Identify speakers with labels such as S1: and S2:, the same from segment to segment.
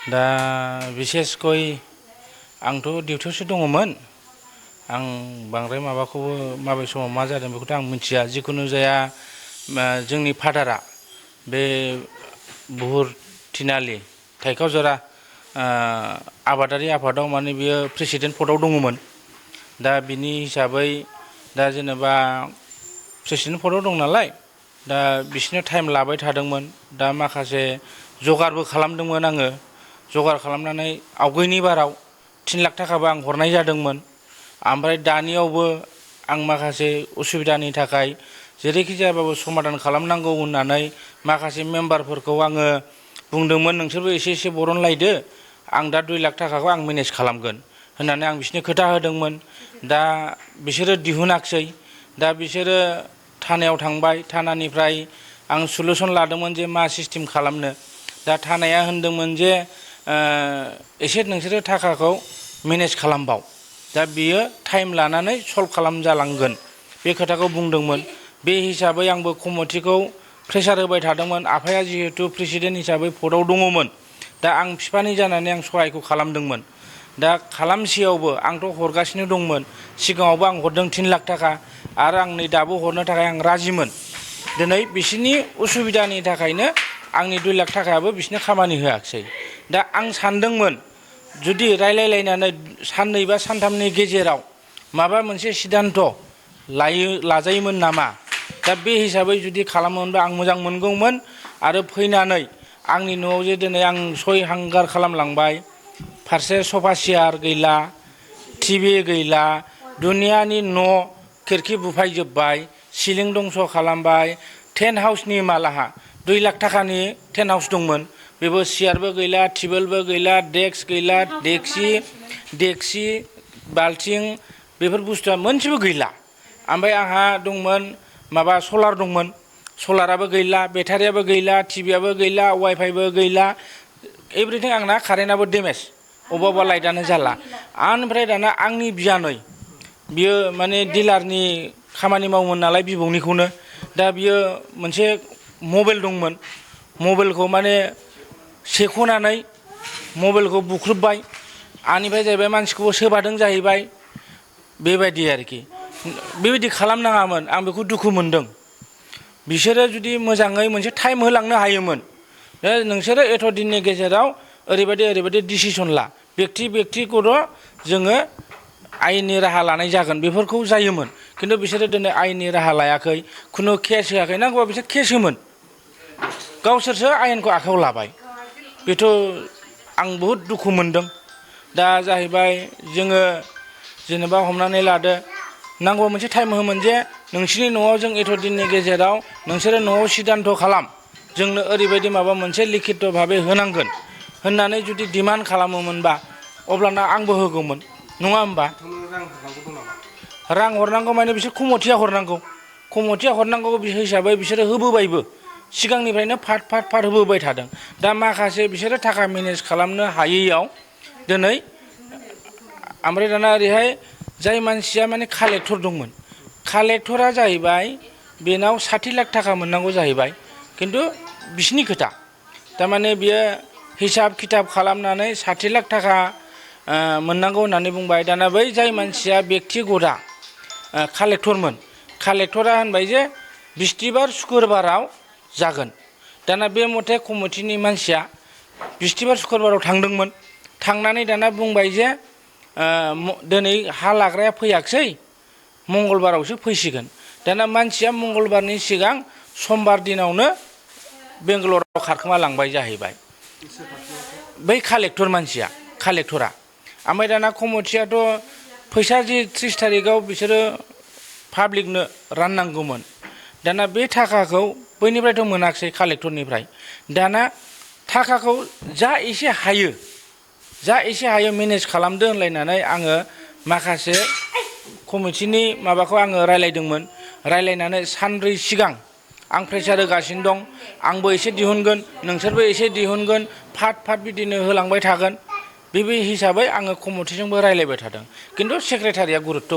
S1: दा बिसेसकय आंथ' डिउटियावसो दङमोन आं बांद्राय माबाखौबो माबे समाव मा जादों बेखौथ' आं मिथिया जिखुनु जाया जोंनि फादारा बे बुहुर थिनालि थाइखावजरा आबादारि आफादाव माने बियो प्रेसिडेन्ट पदआव दङमोन दा बिनि हिसाबै दा जेनेबा प्रेसिडेन्ट पदआव दं नालाय दा बिसोरनो टाइम लाबाय थादोंमोन दा माखासे जगारबो खालामदोंमोन आङो जगार खालामनानै आवगायनि बाराव 3 लाख थाखाबो आं हरनाय जादोंमोन ओमफ्राय दानियावबो आं माखासे उसुबिदानि थाखाय जेरैखि जायाबाबो समाधान खालामनांगौ होननानै माखासे मेम्बारफोरखौ आङो बुंदोंमोन नोंसोरबो एसे बरनलायदो आं दा 2 लाख थाखाखौ आं मेनेज खालामगोन होननानै आं बिसोरनो खोथा होदोंमोन दा बिसोरो दिहुनाखिसै दा बिसोरो थानायाव थांबाय थानानिफ्राय आं सलुसन लादोंमोन जे मा सिस्टेम खालामनो दा थानाया होनदोंमोन जे एसे नोंसोरो थाखाखौ मेनेज खालामबाव दा बियो टाइम लानानै सल्भ खालामजालांगोन बे खोथाखौ बुंदोंमोन बे हिसाबै आंबो कमिटिखौ प्रेसार होबाय थादोंमोन आफाया जिहेतु प्रेसिडेन्ट हिसाबै पदआव दङमोन दा आं बिफानि जानानै आं सहायखौ खालामदोंमोन दा खालामसेयावबो आंथ' हरगासिनो दंमोन सिगाङावबो आं हरदों 3 लाख थाखा आरो आं नै दाबो हरनो थाखाय आं राजिमोन दिनै बिसोरनि उसुबिदानि थाखायनो आंनि 2 लाख थाखायाबो बिसोरनो खामानि होआखिसै दा आं सानदोंमोन जुदि रायलायलायनानै साननै बा सानथामनि गेजेराव माबा मोनसे सिद्धान्त लाजायोमोन नामा दा बे हिसाबै जुदि खालामोमोनबा आं मोजां मोनगौमोन आरो फैनानै आंनि न'आव जे दिनै आं सय हांगार खालामलांबाय फारसे सफा सियार गैला टिभि गैला दुनियानि न' खिरखि बुफायजोब्बाय सिलिं दंस' खालामबाय टेन्ट हाउसनि मालाहा 2 लाख थाखानि टेन्ट हाउस दंमोन बेबो सियारबो गैला टेबोलबो गैला डेस्क गैला डेक्सि बाल्थिं बेफोर बुस्थुआ मोनसेबो गैला ओमफ्राय आंहा दंमोन माबा सलार दंमोन सलाराबो गैला बेटारियाबो गैला टिभियाबो गैला वाइफाइबो गैला एभ्रिथिं आंना कारेन्टआबो डेमेज अबा लाइटआनो जाला ओमफ्राय दाना आंनि बियानै बियो माने डिलारनि खामानि मावोमोन नालाय बिबौनिखौनो दा बियो मोनसे मबाइल दंमोन मबाइलखौ माने सेख'नानै मबाइलखौ बुख्रुबबाय आनिफ्राय जाहैबाय मानसिखौबो सोबादों जाहैबाय बेबायदि आरोखि बेबायदि खालामनाङामोन आं बेखौ दुखु मोनदों बिसोरो जुदि मोजाङै मोनसे टाइम होलांनो हायोमोन नोंसोरो एथ' दिननि गेजेराव ओरैबायदि डिसिसन ला बेक्तिगत जोङो आयेननि राहा लानाय जागोन बेफोरखौ जायोमोन खिन्थु बिसोरो दिनै आयेननि राहा लायाखै खुनु केस होआखै नांगौबा बिसोर केस होमोन गावसोरसो आयेनखौ आखायाव लाबाय बेथ' आं बहुद दुखु मोनदों दा जाहैबाय जोङो जेनेबा हमनानै लादो नांगौ मोनसे टाइम होमोन जे नोंसिनि न'आव जों एथ' दिननि गेजेराव नोंसोरो न'आव सिद्धान्त खालाम जोंनो ओरैबायदि माबा मोनसे लिखित भाबै होनांगोन होननानै जुदि डिमान्ड खालामोमोनबा अब्लाना आंबो होगौमोन नङा होमबा रां हरनांगौ माने बिसोर कमिटिया हरनांगौ हिसाबै बिसोरो होबोबायबो सिगांनिफ्रायनो फाट होबोबाय थादों दा माखासे बिसोरो थाखा मेनेज खालामनो हायैयाव दिनै ओमफ्राय दाना ओरैहाय जाय मानसिया माने कालेक्टर दंमोन कालेक्टरा जाहैबाय बेनाव 60 लाख थाखा मोननांगौ जाहैबाय खिन्थु बिसिनि खोथा थारमाने बियो हिसाब खिथाब खालामनानै 60 लाख थाखा मोननांगौ होननानै बुंबाय दाना बै जाय मानसिया बेक्तिगतआ कालेक्टरमोन कालेक्टरा होनबाय जे बिस्तिबार सुक्रुबाराव जागोन दाना बे मथे कमिटिनि मानसिया बिस्तिबार सुक्रुबाराव थांदोंमोन थांनानै दाना बुंबाय जे दिनै हा लाग्राया फैयाखिसै मंगलबारावसो फैसिगोन दाना मानसिया मंगलबारनि सिगां समबार दिनावनो बेंगालराव खारखोमा लांबाय जाहैबाय बै कालेक्टर मानसिया कालेक्टरा ओमफ्राय दाना कमिटियाथ' फैसा जि 30 थारिखआव बिसोरो पाब्लिकनो राननांगौमोन दाना बे थाखाखौ बैनिफ्रायथ' मोनाखिसै कालेक्टरनिफ्राय दाना थाखाखौ जा एसे हायो मेनेज खालामदो होनलायनानै आङो माखासे कमिटिनि माबाखौ आङो रायलायदोंमोन रायलायनानै सानब्रै सिगां आं प्रेसार होगासिनो दं आंबो एसे दिहुनगोन नोंसोरबो एसे दिहुनगोन फाट बिदिनो होलांबाय थागोन बे हिसाबै आङो कमिटिजोंबो रायलायबाय थादों खिन्थु सेक्रेटारिया गुरुत्त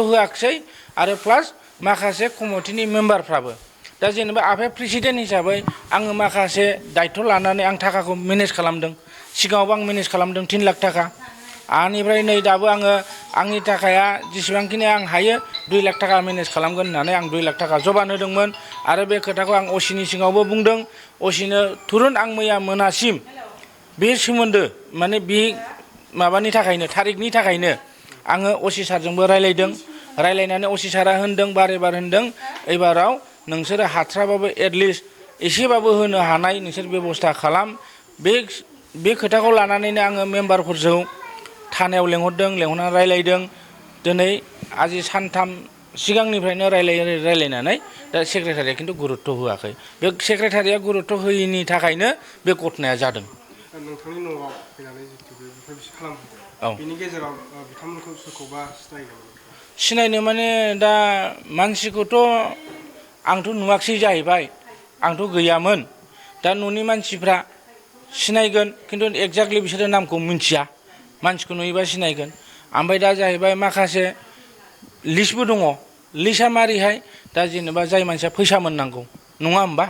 S1: होआखै आरो प्लास माखासे कमिटिनि मेम्बारफ्राबो दा जेनेबा आफाया प्रेसिडेन्ट हिसाबै आङो माखासे दायथ' लानानै आं थाखाखौ मेनेज खालामदों सिगाङावबो आं मेनेज खालामदों 3 लाख थाखा आंनिफ्राय नै दाबो आङो आंनि थाखाया जेसेबांखिनि आं हायो 2 लाख थाखा मेनेज खालामगोन होननानै आं 2 लाख थाखा जबान होदोंमोन आरो बे खोथाखौ आं असिनि सिगाङावबो बुंदों असिनो तुरन्त आं मैया मोनासिम बे सोमोन्दो माने बे माबानि थाखायनो थारिखनि थाखायनो आङो असि सारजोंबो रायलायदों रायलायनानै असि सारा होनदों बारे बार होनदों एबाराव नोंसोरो हाथ्राबाबो एटलिस्ट एसेबाबो होनो हानाय नोंसोर बेबस्था खालाम बे खोथाखौ लानानैनो आङो मेम्बारफोरजों थानायाव लेंहरदों लेंहरनानै रायलायदों दिनै आजि सानथाम सिगांनिफ्रायनो रायलायनानै दा सेक्रेटारिया खिन्थु गुरुत्त होआखै बे सेक्रेटारिया गुरुत्त होयैनि थाखायनो बे घटनाया जादों
S2: नोंथांनि न'आव फैनानै जितु बेफोर बिसि खालामफैदों बेनि गेजेराव बिथांमोनखौ सोरखौबा
S1: सिनायनो माने दा मानसिखौथ' आंथ' नुवाखसै जाहैबाय आंथ' गैयामोन दा न'नि मानसिफ्रा सिनायगोन खिन्थु एक्जाक्टलि बिसोरो नामखौ मिन्थिया मानसिखौ नुयोबा सिनायगोन ओमफ्राय दा जाहैबाय माखासे लिस्टबो दङ लिस्टआ मारैहाय दा जेनेबा जाय मानसिया फैसा मोननांगौ नङा होमबा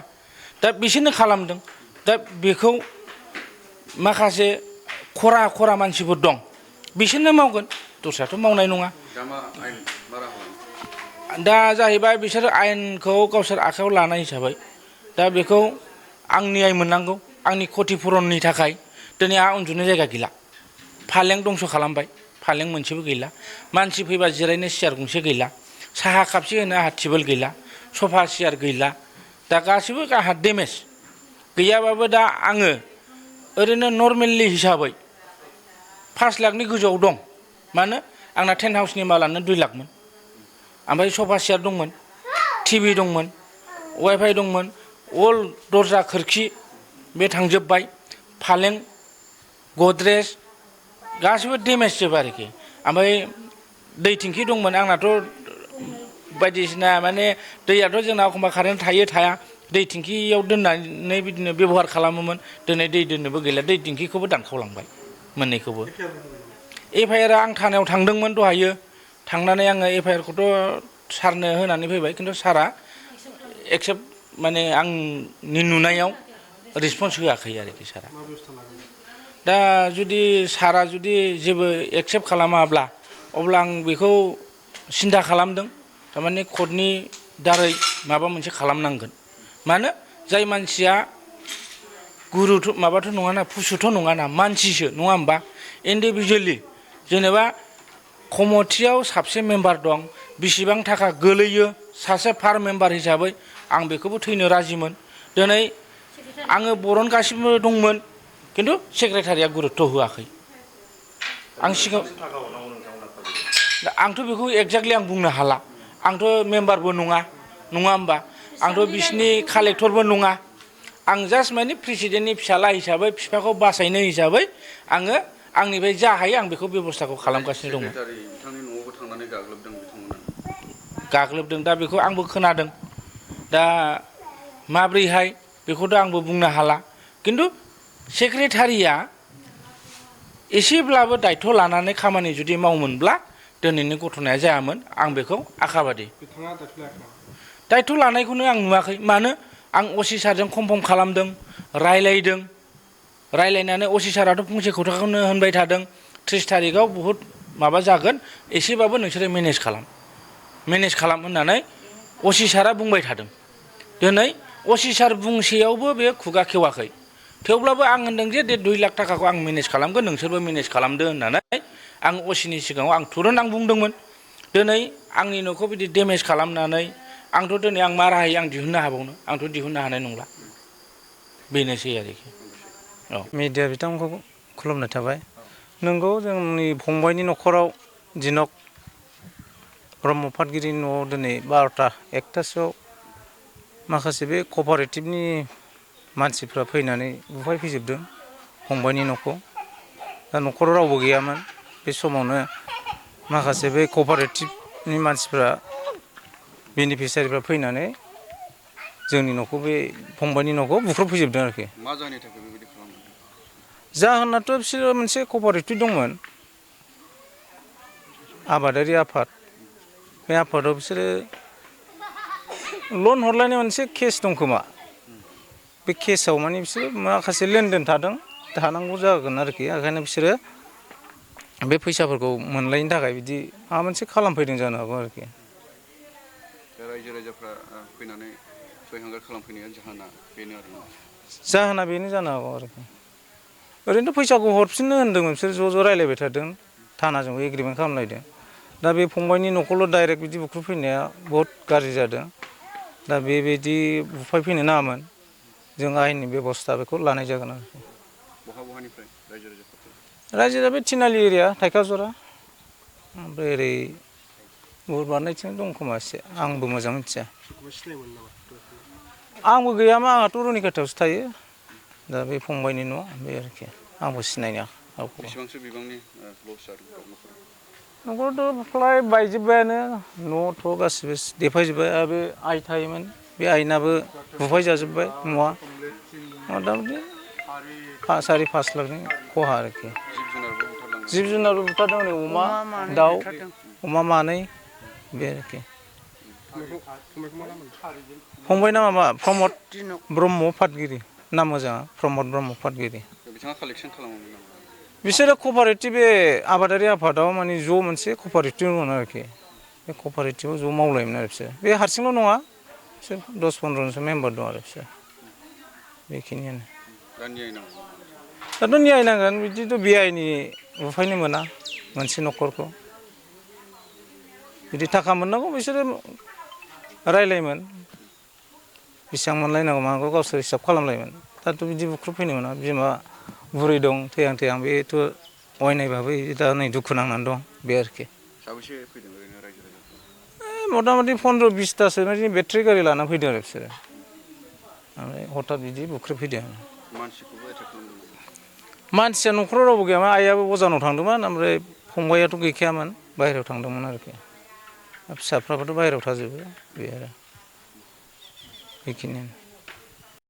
S1: दा बिसोरनो खालामदों दा बेखौ माखासे खरा मानसिफोर दं बिसोरनो मावगोन दस्राथ' मावनाय नङा दा जाहैबाय बिसोर आयेनखौ गावसोर आखायाव लानाय हिसाबै दा बेखौ आं न्याय मोननांगौ आंनि क्षतिपुरननि थाखाय दिनै आंहा उन्दुनो जायगा गैला फालें दंस' खालामबाय फालें मोनसेबो गैला मानसि फैबा जिरायनो सियार गंसे गैला साहा कापसे होनो आंहा टेबोल गैला सफा सियार गैला दा गासैबो आंहा डेमेज गैयाबाबो दा आङो ओरैनो नर्मेलि हिसाबै 5 लाखनि गोजौआव दं मानो आंना टेन्ट हाउसनि मालानो 2 लाखमोन ओमफ्राय सफा सियार दंमोन टिभि दंमोन वाइफाइ दंमोन अल दरजा खोरखि बे थांजोब्बाय फालें गद्रेज गासैबो डेमेज जोब आरोखि ओमफ्राय दै टेंखि दंमोन आंनाथ' बायदिसिना माने दैयाथ' जोंना एखमबा कारेन्ट थायो थाया दै टेंखियाव दोननानै बिदिनो बेबहार खालामोमोन दिनै दै दोननोबो गैला दै टेंखिखौबो दानखावलांबाय मोननैखौबो एफआइआर आं थानायाव थांदोंमोन दहायो थांनानै आङो एफआइआरखौथ' सारनो होनानै फैबाय खिन्थु सारा एक्सेप्ट माने आंनि नुनायाव रिसपन्स होआखै आरोखि सारा दा जुदि सारा जुदि जेबो एक्सेप्ट खालामाब्ला अब्ला आं बेखौ सिन्था खालामदों थारमाने कर्टनि दारै माबा मोनसे खालामनांगोन मानो जाय मानसिया गुरुथ' माबाथ' नङाना फुसुथ' नङाना मानसिसो नङा होमबा इन्डिभिजुवेलि जेनेबा कमिटियाव साबसे मेम्बार दं बेसेबां थाखा गोलैयो सासे फार मेम्बार हिसाबै आं बेखौबो थैनो राजिमोन दिनै आङो बरनगासिनो दंमोन खिन्थु सेक्रेटारिया गुरुत्त होआखै आं सिगां आंथ' बेखौ एक्जेक्टलि आं बुंनो हाला आंथ' मेम्बारबो नङा होमबा आंथ' बिसिनि कालेक्टरबो नङा आं जास्ट माने प्रेसिडेन्टनि फिसाला हिसाबै बिफाखौ बासायनो हिसाबै आङो आंनिफ्राय जा हायो आं बेखौ बेबस्थाखौ खालामगासिनो दंमोन गाग्लोबदों दा बेखौ आंबो खोनादों दा माब्रैहाय बेखौथ' आंबो बुंनो हाला खिन्थु सेक्रेटारिया एसेब्लाबो दायथ' लानानै खामानि जुदि मावोमोनब्ला दिनैनि घटनाया जायामोन आं बेखौ आखाबादि दायथ' लानायखौनो आं नुवाखै मानो आं असि सारजों कनफार्म खालामदों रायलायनानै असि साराथ' फंसे खोथाखौनो होनबाय थादों 30 थारिखआव बहुद माबा जागोन एसेबाबो नोंसोरो मेनेज खालाम होननानै असि सारा बुंबाय थादों दिनै असि सार बुंसेयावबो बे खुगा खेवाखै थेवब्लाबो आं होनदों जे 2 लाख थाखाखौ आं मेनेज खालामगोन नोंसोरबो मेनेज खालामदो होननानै आं असिनि सिगाङाव आं तुरन्त आं बुंदोंमोन दिनै आंनि न'खौ बिदि डेमेज खालामनानै आंथ' दिनै आं मा राहायै आं दिहुननो हाबावनो आंथ' दिहुननो हानाय नंला बेनोसै आरोखि
S3: मिडिया बिथांमोनखौ खुलुमनाय थाबाय नोंगौ जोंनि फंबायनि न'खराव दिनक ब्रह्म पाटगिरिनि न'आव दिनै 12टा 1टासोआव माखासे बे कपारेटिभनि मानसिफ्रा फैनानै बुफायफैजोबदों फंबायनि न'खौ दा न'खराव रावबो गैयामोन बे समावनो माखासे बे कपारेटिभनि मानसिफ्रा बेनिफिसियारिफ्रा फैनानै जोंनि न'खौ बे फंबायनि न'खौ बुख्रुबफैजोबदों आरोखि
S4: मा जाहोननि थाखाय बेबायदि खालामदों
S3: जाहोनाथ' बिसोरो मोनसे कपारेटिभ दंमोन आबादारि आफाद बे आफादाव बिसोरो लन हरलायनाय मोनसे केस दं खोमा बे केसाव माने बिसोरो माखासे लेनदेन थानांगौ जागोन आरोखि ओंखायनो बिसोरो बे फैसाफोरखौ मोनलायनो थाखाय बिदि माबा मोनसे खालामफैदों जानो हागौ आरोखि
S4: रायजो राजाफ्रा फैनानै सय हांगार खालामफैनाया
S3: जाहोना बेनो जानो हागौ आरोखि ओरैनोथ' फैसाखौ हरफिननो होन्दोंमोन बिसोर ज' रायलायबाय थादों थानाजोंबो एग्रिमेन्ट खालामलायदों दा बे फंबायनि न'खौल' डाइरेक्ट बिदि बुख्रुबफैनाया बहुद गाज्रि जादों दा बेबायदि बुफायफैनो नाङामोन जों आयेननि बेब'स्था बेखौ लानाय जागोन आरोखि
S4: बहानिफ्राय रायजो राजाफोर
S3: रायजोआ बे थिनालि एरिया थाइखाजरा ओमफ्राय ओरै बुहुर बारनायथिं दं खोमा एसे आंबो मोजां मिथिया
S2: सिनायमोन नामा
S3: आंबो गैयामोन आंहाथ' रुनिखाथायावसो थायो दा बे फंबायनि न' बे आरोखि आंबो सिनायनो
S4: बेसेबांसो बिबांनि लस जादों
S3: न'खराथ' फ्राय बायजोब्बायानो न'थ' गासिबो देफायजोब्बाय आरो बे आइ थायोमोन बे आइनाबो बुफाय जाजोब्बाय न'आ मथा मथि 4-5 लाखनि खहा आरोखि जिब जुनारबो बुथारदों नै अमा दाउ अमा मानै बे आरोखि फंबायना माबा प्रमद ब्रह्म पाटगिरि नाम मोजाङा प्रमद ब्रह्म पाटगिरि
S4: बिथाङा कालेक्सन खालामोमोन नामा
S3: बिसोरो कपारेटिभ बे आबादारि आफादाव माने ज' मोनसे कपारेटिभ दंमोन आरोखि बे कपारेटिभआव ज' मावलायोमोन आरो बिसोर बे हारसिंल' नङा बिसोर 10-15 जनसो मेम्बार दं आरो बिसोर बेखिनियानो दाथ' न्याय नांगोन बिदिथ' बेआइनि बुफायनो मोना मोनसे न'खरखौ जुदि थाखा मोननांगौ बिसोरो रायलायोमोन बेसेबां मोनलायनांगौ मानांगौ गावसोर हिसाब खालामलायोमोन दाथ' बिदि बुख्रुबफैनो मोना बिमा बुरै दं थैहां बेथ' अयनाय भाबै दा नै दुखु नांनानै दं बे आरोखि
S4: साबेसे फैदों ओरैनो रायजो राजाफोर
S3: मथा मथि 15-20थासो माने बेटारि गारि लानानै फैदों आरो बिसोरो ओमफ्राय हथात बिदि बुख्रुबफैदों
S4: मानसिखौबो एटेक खालामदों
S3: मानसिया न'खराव रावबो गैयामोन आइयाबो अजानाव थांदोंमोन ओमफ्राय फंबायाथ' गैखायामोन बाहेरायाव थांदोंमोन आरोखि फिसाफ्राबोथ' बाहेरायाव थाजोबो बे आरो बेखिनियानो